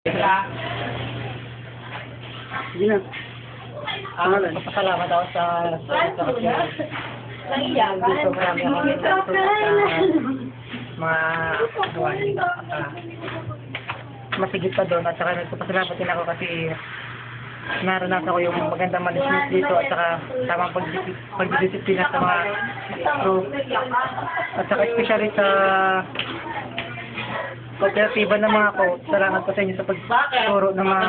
Sige na. Pangalan. Pasalamat ako sa kasi dito marami ako mga buwan masigit pa doon at saka nagpapasalamat din ako kasi naranasan ko yung magandang management dito at saka tamang pagdidisiplina sa mga crew at saka especially sa kooperatiba ng mga ko. Salamat po sa inyo sa pagturo ng mga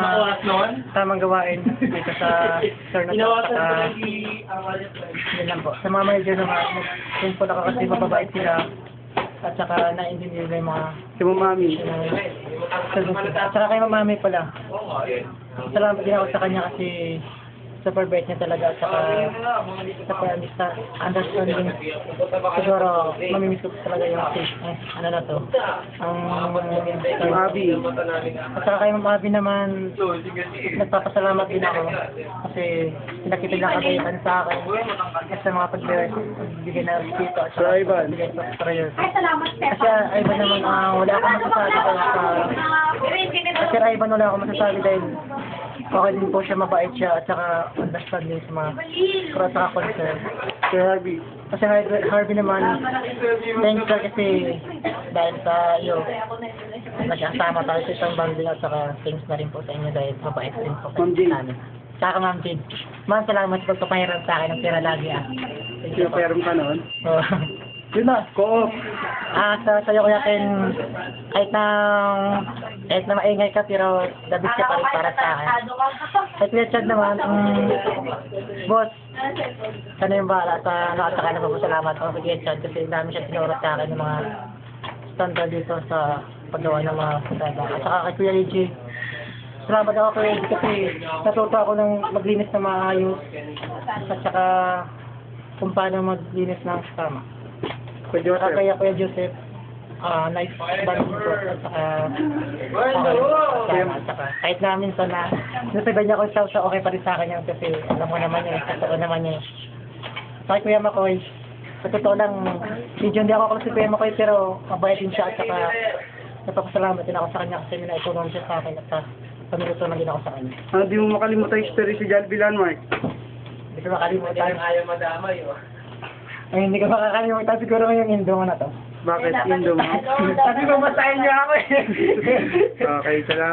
tamang gawain dito sa Sir na saka yun lang po. Sa mga manager naman, simple ako kasi mababait sila at saka na-engineer na yung mga Si Mami. at saka kay Mami pala. Salamat din ako sa kanya kasi super bait niya talaga at saka sa understanding siguro mamimiss ko talaga yung ano na to ang Abi. at saka kay Abi naman nagpapasalamat din ako kasi pinakita niya kagayitan sa akin at sa mga pagbigay na dito at Sir saka Ivan. pagbigay sa prayer kasi Ivan naman wala akong masasabi dahil sa Sir Ivan wala akong masasabi dahil okay din po siya, mabait siya, at saka understanding sa mga crew at saka concern. Sir Harvey. Kasi Harvey naman, thanks sir kasi dahil sa iyo, nag-asama tayo sa isang banding at saka thanks na rin po sa inyo dahil mabait din po Ma'am kayo Jane. sa amin. Saka Ma'am Jane, Ma'am salamat sa pagpapahiram sa akin ng pera lagi Thank you po. Pinapayaram ka noon. So, yun na. Co-op. Sa'yo kuya Ken, kahit na maingay ka, pero the best ka pa rin para sa akin. Kahit kuya Chad naman, boss, sana yung bahala sa at saka nagpapasalamat ako kay kuya Chad kasi dami siya tinuro sa akin ng mga standard dito sa paggawa ng mga kusada. At saka kay kuya AJ, salamat ako kay AJ kasi natuto ako ng maglinis na maayos at saka kung paano maglinis ng tama. Kuya Saka Joseph. kaya Kuya Joseph, nice banding ko at saka at saka kahit na minsan na nasabihan niya ko sa okay pa rin sa akin yan kasi alam mo naman yun, totoo naman yun. Saka Kuya Makoy, sa totoo lang, medyo hindi ako kasi Kuya Makoy pero mabait din siya at saka napapasalamat din ako sa kanya kasi minaitulong siya sa akin at pamilutunan din ako sa kanya. Di mo makalimutan yung story si Jalby Landmark. Hindi ko makalimutan. Ayaw madamay ay, hindi ko makakalimutan siguro ngayong Indo na to. Bakit? Indo mo? Sabi ko, basahin niyo ako eh. Okay, salamat.